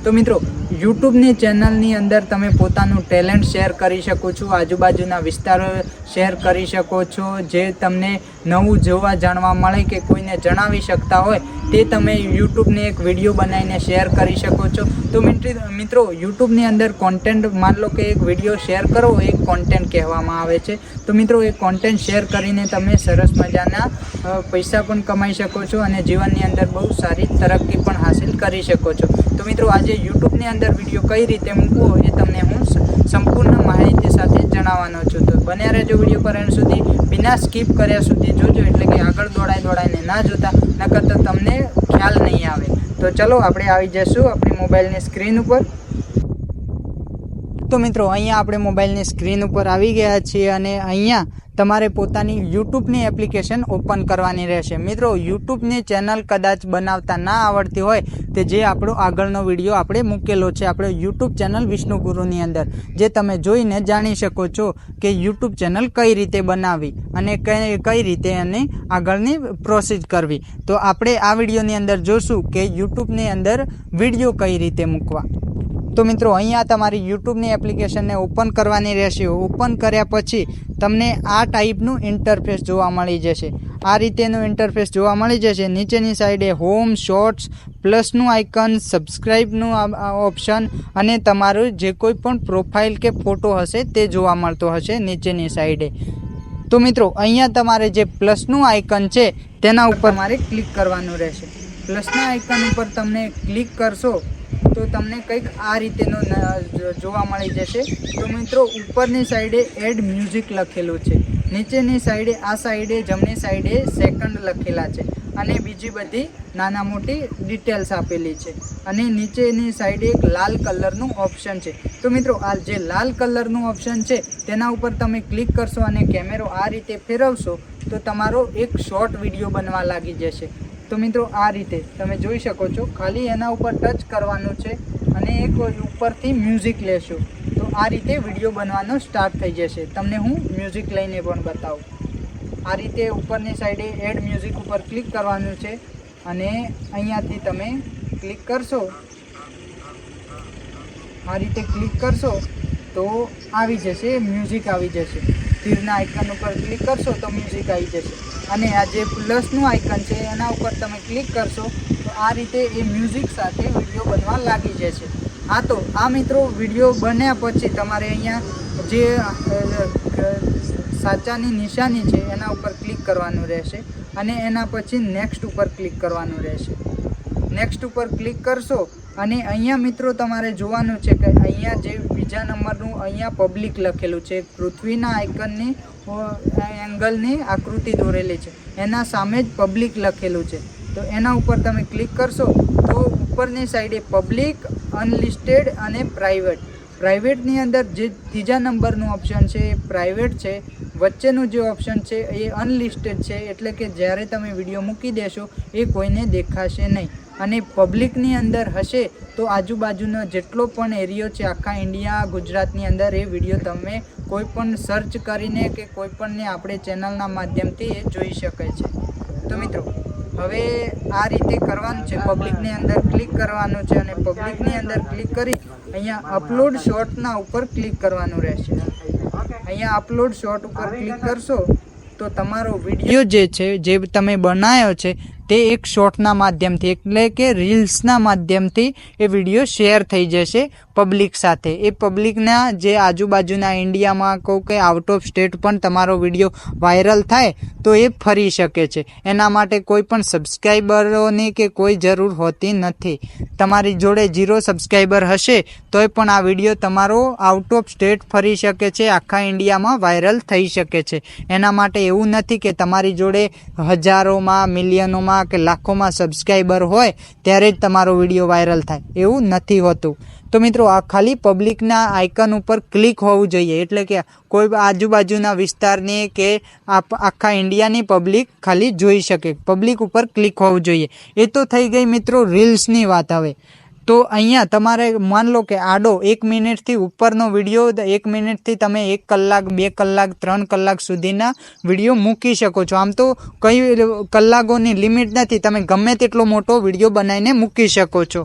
तो मित्रों यूट्यूबनी चेनलनी अंदर तमे पोतानुं टेलेंट शेर करी शको छो, आजूबाजूना विस्तारो शेर करी शको छो, जे तमने नवुं जोवा जाणवा मळे के कोईने जणावी शकता होय ते तमे यूट्यूबने एक विडियो बनावीने शेर करी शको छो। तो मित्रों यूट्यूबनी अंदर कॉन्टेंट मान लो कि एक विडियो शेर करो एक कॉन्टेंट कहेवामां आवे छे। तो मित्रों एक कॉन्टेंट शेर करीने तमे सरस मजाना पैसा पण कमाई शको छो अने जीवननी अंदर बहु सारी तरक्की पण हासिल करी शको छो। तो मित्रों आज यूट्यूबनी अंदर विडियो कई रीते मूकवो ए तमने हूँ संपूर्ण माहिती साथे जणाववानो छुं। तो बन्या रहेजो विडियो पर एंड सुधी, बिना स्कीप कर्या सुधी जोजो, एटले के आगळ दौड़ाईने ना जोता, नकर तो तमने ख्याल नहीं आवे। तो चलो आपणे आवी जशुं आपणी मोबाइलनी स्क्रीन पर। तो मित्रों अहींया आपणे मोबाइलनी स्क्रीन पर आवी गया छीए अने अहींया तमारे पोतानी यूट्यूबनी एप्लिकेशन ओपन करवानी रहेशे। मित्रों यूट्यूबनी चेनल कदाच बनावता ना आवड़ती होय ते जे आपणो आगळनो विडियो आपणे मूकेलो छे आपणे यूट्यूब चेनल विष्णु गुरुनी अंदर, जे तमे जोईने जाणी शको छो के यूट्यूब चेनल कई रीते बनावी अने कई रीते एने आगळनी प्रोसेस करवी। तो आपणे आ विडियोनी अंदर जोशुं के यूट्यूबनी अंदर विडियो कई रीते मूकवा। तो मित्रों अहींया तमारी यूट्यूबनी एप्लिकेशन ने ओपन करवानी रहेशे। ओपन कर्या पछी तमने आ टाइपनुं इंटरफेस जोवा मळी जशे। आ रीतेनुं इंटरफेस जोवा मळी जशे। नीचेनी साइडे होम, शॉर्ट्स, प्लसनुं आइकन, सब्सक्राइबनुं ऑप्शन अने तमारुं जे कोई पण प्रोफाइल के फोटो हशे ते जोवा मळतो हशे नीचेनी साइडे। तो मित्रों अहींया तमारे जे प्लसनुं आइकन छे तेना उपर मारे क्लिक करवानुं रहेशे। प्लसना आइकन उपर तमने क्लिक करशो तो तमने कंईक आ रीतेनो जोवा मळी जशे। तो मित्रों उपरनी साइडे एड म्यूजिक लखेलुं छे, नीचेनी साइडे आ साइडे जमणी साइडे सेकंड लखेला छे अने बीजी बधी नाना मोटी डिटेल्स आपेली छे अने नीचेनी साइडे एक लाल कलरनुं ऑप्शन छे। तो मित्रों आ जे लाल कलरनुं ऑप्शन छे तेना उपर तमे क्लिक करशो अने कैमरो आ रीते फेरवशो तो तमारो एक शॉर्ट विडियो बनवा लागी जशे। तो मित्रों आ रीते तमे जोई शको छो, खाली एना उपर टच करवानुं छे अने एक उपरथी म्यूजिक लेशो तो आ रीते विडियो बनवानो स्टार्ट थई जशे। तमने हूँ म्यूजिक लईने पण बतावुं। आ रीते उपरनी साइडे एड म्यूजिक उपर क्लिक करवानुं छे अने अहींयाथी तमे क्लिक करशो। आ रीते क्लिक करशो तो आवी जशे, म्यूजिक आवी जशे। तीरना आइकन उपर क्लिक करशो तो म्यूजिक आई जशे अने आ जे प्लसनुं आइकन छे एना उपर तमे क्लिक करशो तो आ रीते ए म्यूजिक साथे विडियो बनवा लागी जशे। हाँ तो आ मित्रों विडियो बन्या पछी तमारे अहींया जे साचानी निशानी छे एना उपर क्लिक करवानुं रहेशे अने एना पछी नेक्स्ट उपर क्लिक करवानुं रहेशे। नेक्स्ट उपर क्लिक करशो अने अहींया मित्रों तमारे जोवानुं छे के अहींया जे बीजा नंबरनुं अहींया पब्लिक लखेलुं छे, पृथ्वीना आइकननी एंगलनी आकृति दोरेली छे एना सामे ज पब्लिक लखेलुं छे। तो एना उपर तमे क्लिक करशो तो उपरनी साइडे पब्लिक, अनलिस्टेड अने प्राइवेट। प्राइवेटनी अंदर जे तीजा नंबरनुं ऑप्शन छे प्राइवेट छे, वच्चेनुं जे ऑप्शन छे ए अनलिस्टेड छे एटले के ज्यारे तमे विडियो मूकी देशो ए कोईने देखाशे नहीं। अने पब्लिकनी अंदर हशे तो आजूबाजूनो जेटलो पण एरियो छे आखा इंडिया गुजरातनी अंदर ए विडियो तमे कोई पण सर्च करीने के कोई पण आपणे चेनलना माध्यमथी ए जोई शके छे। तो मित्रों हवे आ रीते करवानुं छे, पब्लिकनी अंदर क्लिक करवानुं छे अने पब्लिकनी अंदर क्लिक करी अहींया अपलोड शॉर्टना उपर क्लिक करवानुं रहेशे। अहींया अपलोड शॉर्ट उपर क्लिक करशो तो तमारो विडियो जे छे जे तमे बनाव्यो छे ते एक शॉर्टना माध्यमथी एटले के रील्सना माध्यमथी ए विडियो शेर थई जशे पब्लिक साथे। ए पब्लिकना जे आजूबाजूना इंडियामां कोई के आउट ऑफ स्टेट पण तमारो विडियो वायरल थाय तो ए फरी शके छे। एना माटे कोई पण सब्सक्राइबरोनी के कोई जरूर होती नथी। तमारी जोड़े 0 सब्सक्राइबर हशे तोय पण आ विडियो तमारो आउट ऑफ स्टेट फरी शके छे, आखा इंडियामां वायरल थई शके छे। एना माटे एवुं नथी के तमारी जोड़े हजारोमां, मिलियनोमां के लाखों सब्सक्राइबर होय त्यारे ज तमारो विडियो वायरल थाय, एवुं नथी होतुं। तो मित्रों आ खाली पब्लिकना आइकन उपर क्लिक होवुं जोईए एटले के कोई आजूबाजूना विस्तारनी के आखा इंडियानी पब्लिक खाली जोई शके, पब्लिक उपर क्लिक होवुं जोईए। ए तो थई गई मित्रों रील्सनी वात। हवे तो अहींया तमारे मान लो कि आडो 1 मिनिट थी उपरनो विडियो 1 मिनिट थी तमे 1 कलाक 2 कलाक 3 कलाक सुधीना विडियो मूकी शको छो। आम तो कई कलाकोनी लिमिट नथी, तमे गमे तेटलो मोटो विडियो बनावीने मूकी शको छो।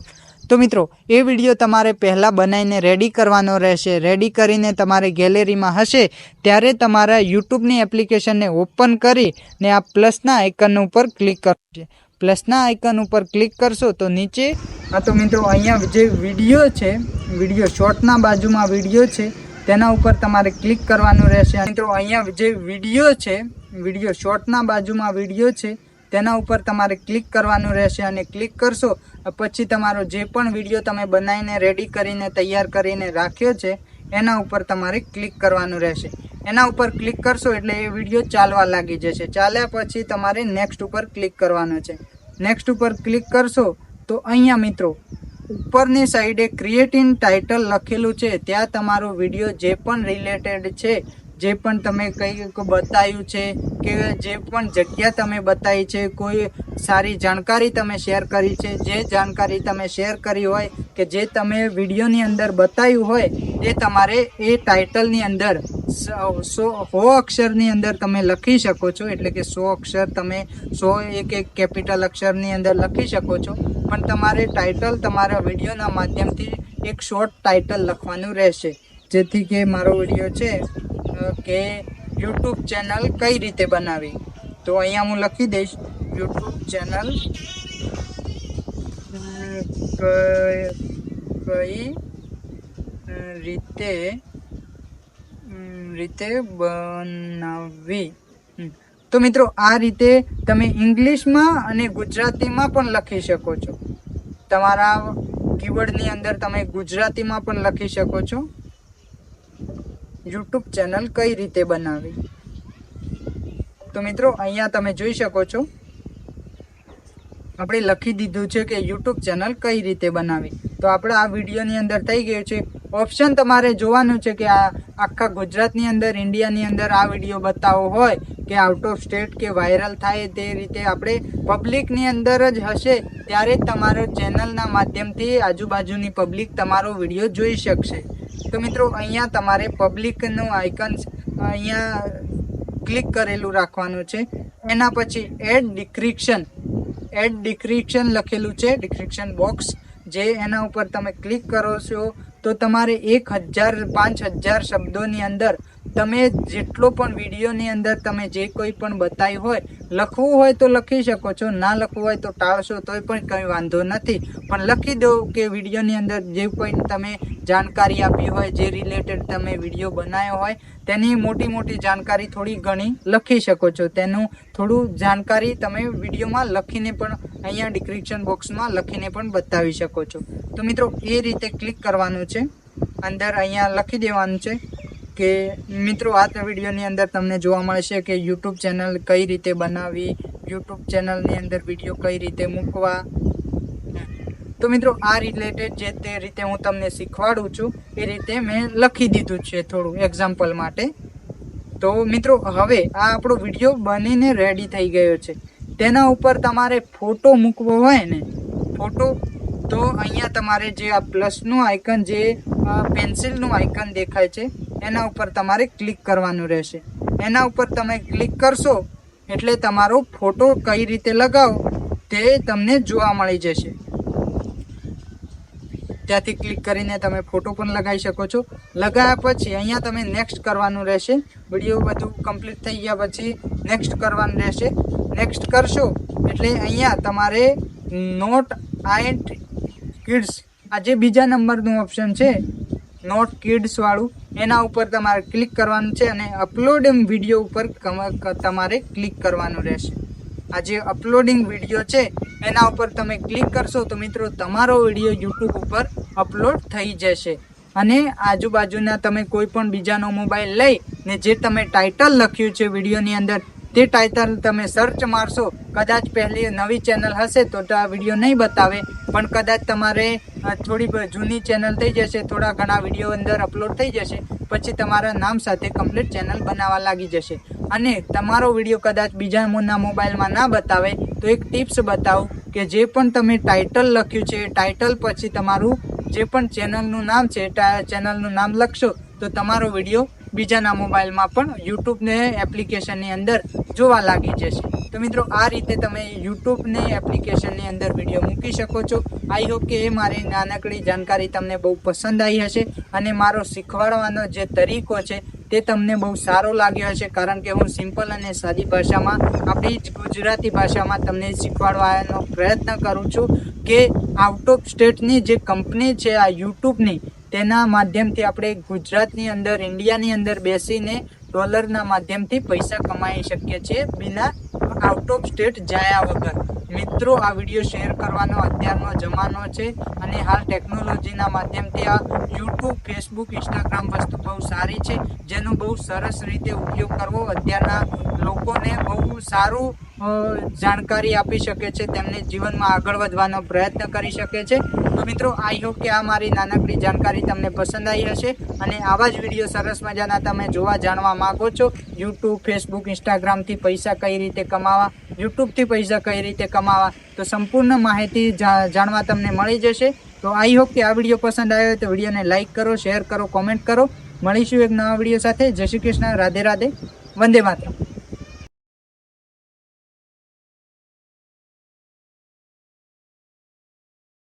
તો મિત્રો એ વિડીયો તમારે પહેલાં બનાવીને રેડી કરવાનો રહેશે. રેડી કરીને તમારે ગેલેરીમાં હશે ત્યારે તમારા યુટ્યુબની એપ્લિકેશનને ઓપન કરીને આ પ્લસના આઇકન ઉપર ક્લિક કરશે. પ્લસના આઇકન ઉપર ક્લિક કરશો તો નીચે તો મિત્રો અહીંયા જે વિડીયો છે, વિડીયો શોર્ટના બાજુમાં વિડીયો છે તેના ઉપર તમારે ક્લિક કરવાનું રહેશે. મિત્રો અહીંયા જે વિડીયો છે, વિડીયો શોર્ટના બાજુમાં વિડીયો છે તેના ઉપર તમારે ક્લિક કરવાનું રહેશે અને ક્લિક કરશો પછી તમારો જે પણ વિડીયો તમે બનાવીને રેડી કરીને તૈયાર કરીને રાખ્યો છે એના ઉપર તમારે ક્લિક કરવાનું રહેશે. એના ઉપર ક્લિક કરશો એટલે એ વિડીયો ચાલવા લાગી જશે. ચાલ્યા પછી તમારે નેક્સ્ટ ઉપર ક્લિક કરવાનું છે. નેક્સ્ટ ઉપર ક્લિક કરશો તો અહીંયા મિત્રો ઉપરની સાઈડે ક્રિએટ ઇન ટાઇટલ લખેલું છે, ત્યાં તમારો વિડીયો જે પણ રિલેટેડ છે, જે પણ તમે કંઈક બતાવ્યું છે કે જે પણ જગ્યા તમે બતાવી છે, કોઈ સારી જાણકારી તમે શેર કરી છે, જે જાણકારી તમે શેર કરી હોય કે જે તમે વિડીયોની અંદર બતાવ્યું હોય એ તમારે એ ટાઇટલની અંદર 100 અક્ષરની અંદર તમે લખી શકો છો. એટલે કે 100 અક્ષર તમે 100 એક કેપિટલ અક્ષરની અંદર લખી શકો છો. પણ તમારે ટાઇટલ તમારા વિડીયોના માધ્યમથી એક શોર્ટ ટાઇટલ લખવાનું રહેશે, જેથી કે મારો વિડીયો છે કે યુટ્યુબ ચેનલ કઈ રીતે બનાવી. તો અહીંયા હું લખી દઈશ યુટ્યુબ ચેનલ કઈ રીતે બનાવી. તો મિત્રો આ રીતે તમે ઇંગ્લિશમાં અને ગુજરાતીમાં પણ લખી શકો છો. તમારા કીવર્ડની અંદર તમે ગુજરાતીમાં પણ લખી શકો છો યુટ્યુબ ચેનલ કઈ રીતે બનાવી. તો મિત્રો અહીંયા તમે જોઈ શકો છો આપણે લખી દીધું છે કે યુટ્યુબ ચેનલ કઈ રીતે બનાવી. તો આપણે આ વિડીયોની અંદર થઈ ગયું છે. ઓપ્શન તમારે જોવાનું છે કે આ આખા ગુજરાતની અંદર, ઇન્ડિયાની અંદર આ વિડીયો બતાવવો હોય કે આઉટ ઓફ સ્ટેટ કે વાયરલ થાય તે રીતે આપણે પબ્લિકની અંદર જ હશે ત્યારે તમારો ચેનલના માધ્યમથી આજુબાજુની પબ્લિક તમારો વિડીયો જોઈ શકશે. તો મિત્રો અહીંયા તમારે પબ્લિકનું આઇકન અહીંયા ક્લિક કરેલું રાખવાનું છે. એના પછી એડ ડિસ્ક્રિપ્શન લખેલું છે, ડિસ્ક્રિપ્શન બોક્સ, જે એના ઉપર તમે ક્લિક કરો છો તો તમારે 5000 શબ્દોની અંદર તમે જેટલો પણ વિડીયોની અંદર તમે જે કોઈ પણ બતાવ્યું હોય, લખવું હોય તો લખી શકો છો, ના લખવું હોય તો ટાળશો તોય પણ કંઈ વાંધો નથી. પણ લખી દો કે વિડીયોની અંદર જે કોઈ તમે જાણકારી આપી હોય, જે રિલેટેડ તમે વિડીયો બનાવ્યો હોય તેની મોટી જાણકારી થોડી ઘણી લખી શકો છો. તેનું થોડું જાણકારી તમે વિડીયોમાં લખીને પણ અહીંયા ડિસ્ક્રિપ્શન બોક્સમાં લખીને પણ બતાવી શકો છો. તો મિત્રો એ રીતે ક્લિક કરવાનું છે, અંદર અહીંયા લખી દેવાનું છે કે મિત્રો આ વિડીયોની અંદર તમને જોવા મળશે કે યુટ્યુબ ચેનલ કઈ રીતે બનાવવી, યુટ્યુબ ચેનલની અંદર વિડીયો કઈ રીતે મૂકવા. તો મિત્રો આ રિલેટેડ જે તે રીતે હું તમને શીખવાડું છું એ રીતે મેં લખી દીધું છે થોડું એક્ઝામ્પલ માટે. તો મિત્રો હવે આ આપણો વિડીયો બનીને રેડી થઈ ગયો છે. તેના ઉપર તમારે ફોટો મૂકવો હોય ને, ફોટો, તો અહીંયા તમારે જે આ પ્લસનું આઇકન, જે પેન્સિલનું આઇકન દેખાય છે એના ઉપર તમારે ક્લિક કરવાનું રહેશે. એના ઉપર તમે ક્લિક કરશો એટલે તમારો ફોટો કઈ રીતે લગાવો તે તમને જોવા મળી જશે. ત્યાંથી ક્લિક કરીને તમે ફોટો પણ લગાવી શકો છો. લગાવ્યા પછી અહીંયા તમે નેક્સ્ટ કરવાનું રહેશે. વિડીયો બધું કમ્પ્લીટ થઈ ગયા પછી નેક્સ્ટ કરવાનું રહેશે. નેક્સ્ટ કરશો એટલે અહીંયા તમારે નોટ એન્ડ કિડ્સ, આ જે બીજા નંબરનું ઓપ્શન છે નોટ કિડ્સ વાળું, એના ઉપર તમારે ક્લિક કરવાનું છે અને અપલોડિંગ વિડીયો ઉપર તમારે ક્લિક કરવાનું રહેશે. આ જે અપલોડિંગ વિડીયો છે એના ઉપર તમે ક્લિક કરશો તો મિત્રો તમારો વિડીયો યુટ્યુબ ઉપર અપલોડ થઈ જશે. અને આજુબાજુના તમે કોઈ પણ બીજાનો મોબાઈલ લઈ ને જે તમે ટાઇટલ લખ્યું છે વિડીયોની અંદર તે ટાઇટલ તમે સર્ચ મારશો, કદાચ પહેલી નવી ચેનલ હશે તો આ વિડીયો નહીં બતાવે, પણ કદાચ તમારે થોડી જૂની ચેનલ થઈ જશે, થોડા ઘણા વિડીયો અંદર અપલોડ થઈ જશે, પછી તમારા નામ સાથે કમ્પ્લીટ ચેનલ બનાવવા લાગી જશે. અને તમારો વિડીયો કદાચ બીજાના મોબાઈલમાં ના બતાવે તો એક ટિપ્સ બતાવું કે જે પણ તમે ટાઇટલ લખ્યું છે એ ટાઇટલ પછી તમારું જે પણ ચેનલનું નામ છે ચેનલનું નામ લખશો તો તમારો વિડીયો બીજાના મોબાઈલમાં પણ યુટ્યુબને એપ્લિકેશનની અંદર જોવા લાગી જશે. તો મિત્રો આ રીતે તમે યુટ્યુબની એપ્લિકેશનની અંદર વિડીયો મૂકી શકો છો. આઈ હોપ કે એ મારી નાનકડી જાણકારી તમને બહુ પસંદ આવી હશે અને મારો શીખવાડવાનો જે તરીકો છે તે તમને બહુ સારો લાગ્યો હશે, કારણ કે હું સિમ્પલ અને સાદી ભાષામાં, આપણી જ ગુજરાતી ભાષામાં તમને શીખવાડવાનો પ્રયત્ન કરું છું કે આઉટ ઓફ સ્ટેટની જે કંપની છે આ યુટ્યુબની, તેના માધ્યમથી આપણે ગુજરાતની અંદર, ઇન્ડિયાની અંદર બેસીને ડોલરના માધ્યમથી પૈસા કમાઈ શકીએ છીએ બિના આઉટ ઓફ સ્ટેટ જાયા વગર. મિત્રો, આ વિડીયો શેર કરવાનો અત્યારનો જમાનો છે અને હાલ ટેકનોલોજીના માધ્યમથી આ યુટ્યુબ, ફેસબુક, ઇન્સ્ટાગ્રામ વસ્તુ બહુ સારી છે, જેનો બહુ સરસ રીતે ઉપયોગ કરવો અત્યારના લોકોને બહુ સારું જાણકારી આપી શકે છે, તેમને જીવનમાં આગળ વધવાનો પ્રયત્ન કરી શકે છે. તો મિત્રો, આઈ હોપ કે આ મારી નાનકડી જાણકારી તમને પસંદ આવી હશે અને આવા જ વિડીયો સરસ મજાના તમે જોવા જાણવા માંગો છો. યુટ્યુબ, ફેસબુક, ઇન્સ્ટાગ્રામથી પૈસા કઈ રીતે કમાવા, યુટ્યુબથી પૈસા કઈ રીતે કમાવા, તો સંપૂર્ણ માહિતી જાણવા તમને મળી જશે. તો આઈ હોપ કે આ વિડીયો પસંદ આવ્યો તો વિડીયોને લાઇક કરો, શેર કરો, કોમેન્ટ કરો. મળીશું એક નવા વિડીયો સાથે. જય શ્રી કૃષ્ણ, રાધે રાધે, વંદે માતરમ.